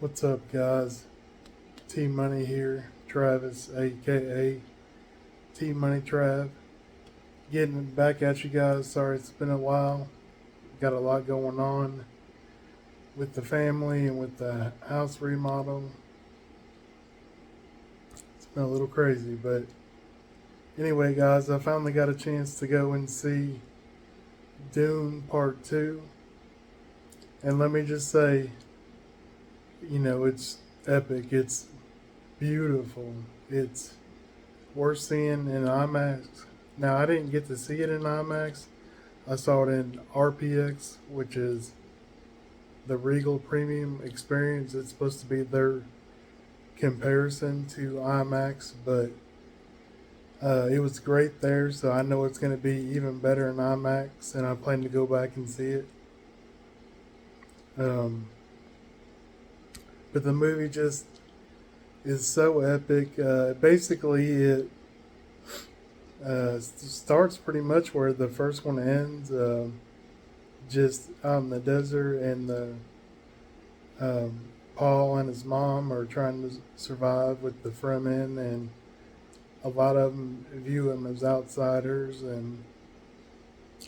What's up, guys? Tmoney here, Travis, aka Tmoney Trav. Getting back at you guys. Sorry it's been a while. Got a lot going on with the family and with the house remodel. It's been a little crazy, but anyway, guys, I finally got a chance to go and see Dune Part 2. And let me just say, it's epic. It's beautiful. It's worth seeing in IMAX. Now, I didn't get to see it in IMAX. I saw it in RPX, which is the Regal Premium Experience. It's supposed to be their comparison to IMAX, but it was great there, so I know it's going to be even better in IMAX, and I plan to go back and see it. But the movie just is so epic. Basically, it starts pretty much where the first one ends, just out in the desert, and Paul and his mom are trying to survive with the Fremen, and a lot of them view him as outsiders, and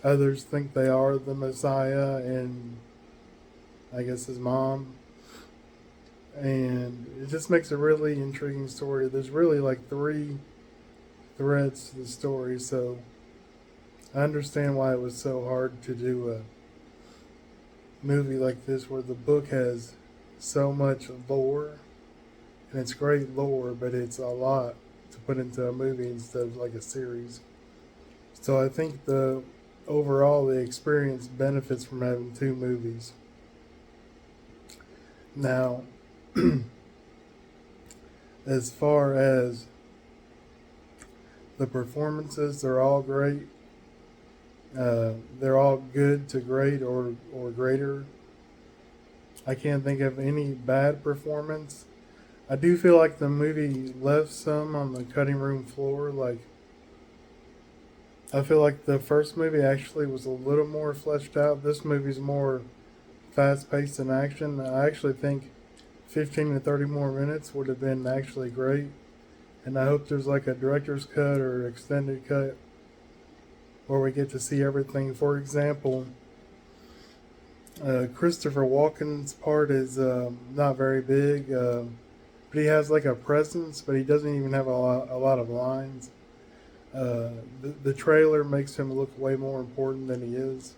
others think they are the Messiah, and I guess his mom. And it just makes a really intriguing story. There's really like three threads to the story, so I understand why it was so hard to do a movie like this where the book has so much lore, and it's great lore, but it's a lot to put into a movie instead of like a series. So I think the experience benefits from having two movies. Now, as far as the performances, they're all great. They're all good to great or greater. I can't think of any bad performance. I do feel like the movie left some on the cutting room floor. Like, I feel like the first movie actually was a little more fleshed out. This movie's more fast paced in action. I actually think 15 to 30 more minutes would have been actually great. And I hope there's like a director's cut or extended cut where we get to see everything. For example, Christopher Walken's part is not very big, but he has like a presence, but he doesn't even have a lot of lines. The trailer makes him look way more important than he is.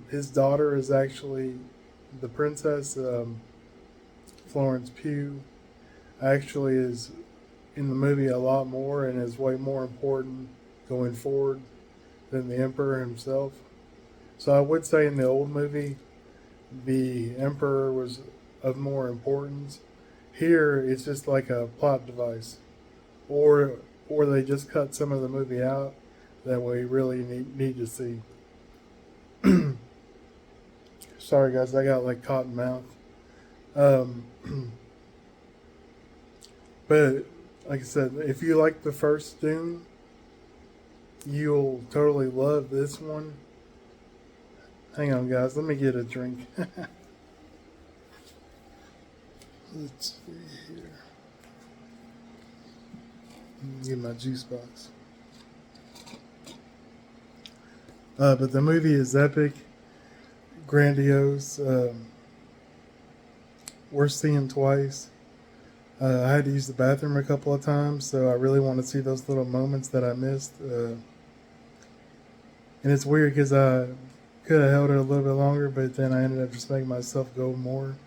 His daughter is actually the princess. Florence Pugh actually is in the movie a lot more and is way more important going forward than the emperor himself. So I would say in the old movie, the emperor was of more importance. Here, it's just like a plot device, or they just cut some of the movie out that we really need to see. Sorry, guys, I got like cotton mouth. But like I said, if you like the first Dune, you'll totally love this one. Hang on, guys, let me get a drink. Let's see here. Get my juice box. But the movie is epic, grandiose. Worth seeing twice. I had to use the bathroom a couple of times, so I really want to see those little moments that I missed. And it's weird because I could have held it a little bit longer, but then I ended up just making myself go more.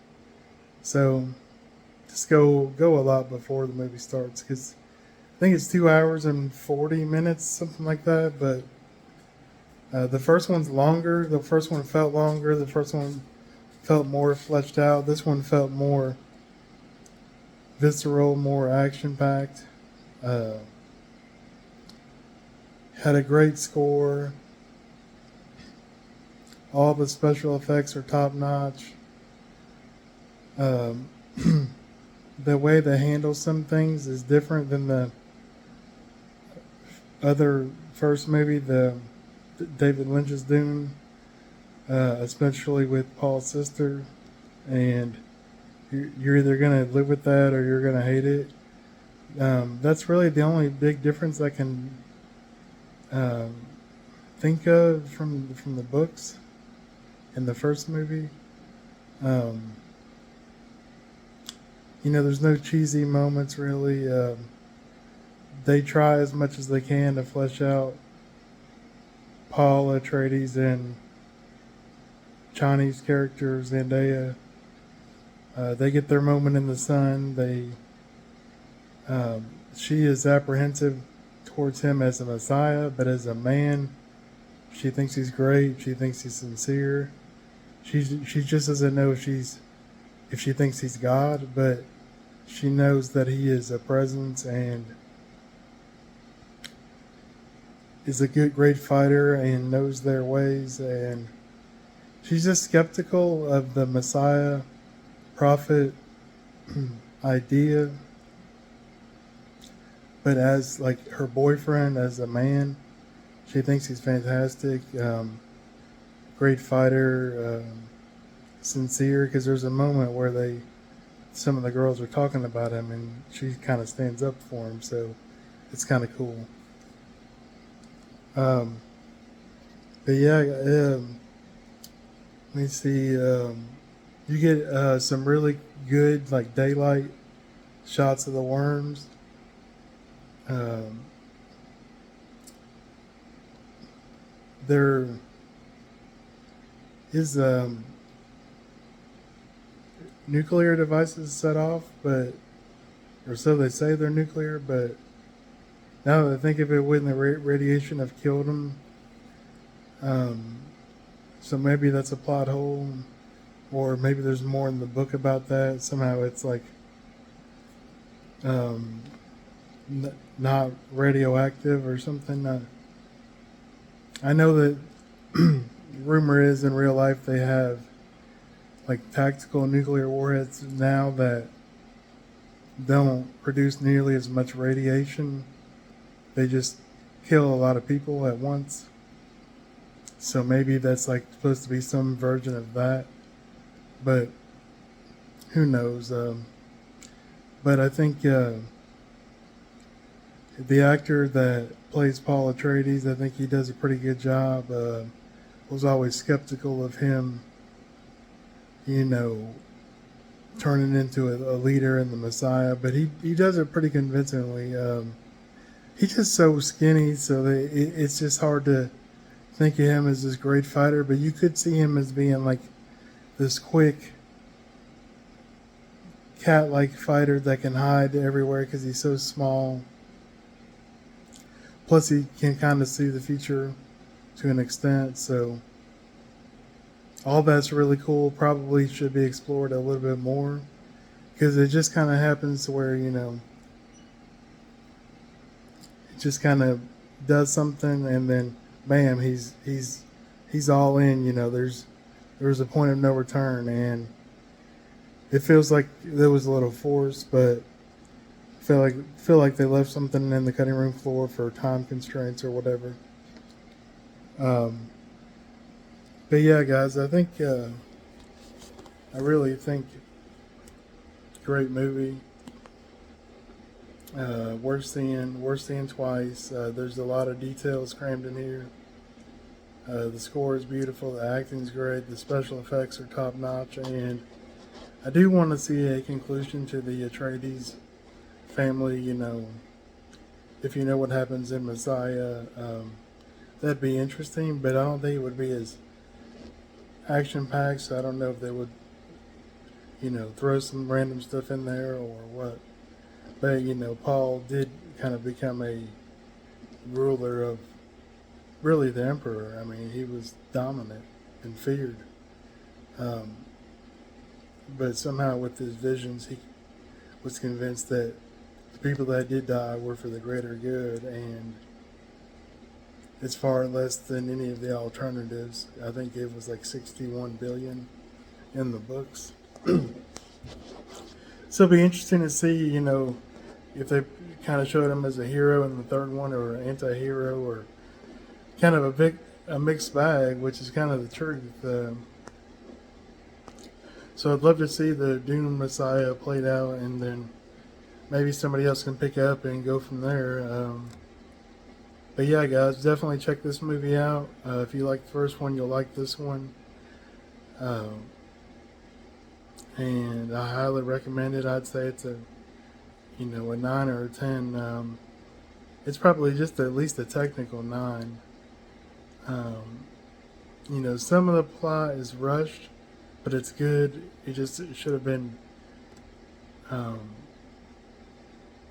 So just go a lot before the movie starts, because I think it's 2 hours and 40 minutes, something like that. But the first one's longer. The first one felt longer. The first one felt more fleshed out. This one felt more visceral, more action-packed. Had a great score. All the special effects are top-notch. The way they handle some things is different than the other first movie, the David Lynch's Dune, especially with Paul's sister and you're either gonna live with that or you're gonna hate it. That's really the only big difference I can um, think of from the books in the first movie. Um, there's no cheesy moments really. They try as much as they can to flesh out Paul Atreides and Chinese character Zendaya. They get their moment in the sun. She is apprehensive towards him as a messiah, but as a man, she thinks he's great. She thinks he's sincere. She just doesn't know if she thinks he's God, but she knows that he is a presence and is a great fighter and knows their ways. And she's just skeptical of the Messiah prophet idea. But as like her boyfriend, as a man, she thinks he's fantastic, great fighter, sincere. Because there's a moment where some of the girls are talking about him, and she kind of stands up for him. So it's kind of cool. But yeah, let me see. You get some really good like daylight shots of the worms. There is nuclear devices set off, or so they say they're nuclear, but now that I think of it, wouldn't the radiation have killed them? So maybe that's a plot hole, or maybe there's more in the book about that. Somehow it's like not radioactive or something. I know that rumor is in real life they have like tactical nuclear warheads now that don't produce nearly as much radiation. They just kill a lot of people at once. So maybe that's like supposed to be some version of that. But who knows? But I think the actor that plays Paul Atreides, I think he does a pretty good job. Was always skeptical of him, turning into a leader and the Messiah, but he does it pretty convincingly. He's just so skinny, so it's just hard to think of him as this great fighter, but you could see him as being like this quick cat-like fighter that can hide everywhere because he's so small. Plus, he can kind of see the future to an extent, so all that's really cool. Probably should be explored a little bit more because it just kind of happens to where, it just kind of does something and then bam, he's all in. There's a point of no return, and it feels like there was a little force, but feel like they left something in the cutting room floor for time constraints or whatever. But yeah, guys, I really think great movie. Worth seeing twice. There's a lot of details crammed in here. The score is beautiful. The acting's great. The special effects are top notch, and I do want to see a conclusion to the Atreides family. If you know what happens in Messiah, that'd be interesting. But I don't think it would be as action-packed. So I don't know if they would, throw some random stuff in there or what. But, Paul did kind of become a ruler of really the emperor. I mean, he was dominant and feared. But somehow with his visions, he was convinced that the people that did die were for the greater good, and it's far less than any of the alternatives. I think it was like 61 billion in the books. So it'll be interesting to see, if they kind of showed him as a hero in the third one or an anti-hero or kind of a mixed bag, which is kind of the truth. So I'd love to see the Dune Messiah played out, and then maybe somebody else can pick up and go from there. But yeah, guys, definitely check this movie out. If you like the first one, you'll like this one. And I highly recommend it. I'd say it's a 9 or a 10. It's probably just at least a technical 9. Some of the plot is rushed, but it's good. It should have been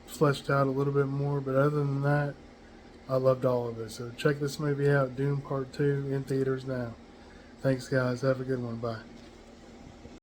fleshed out a little bit more. But other than that, I loved all of it. So check this movie out, Dune Part 2, in theaters now. Thanks, guys. Have a good one. Bye.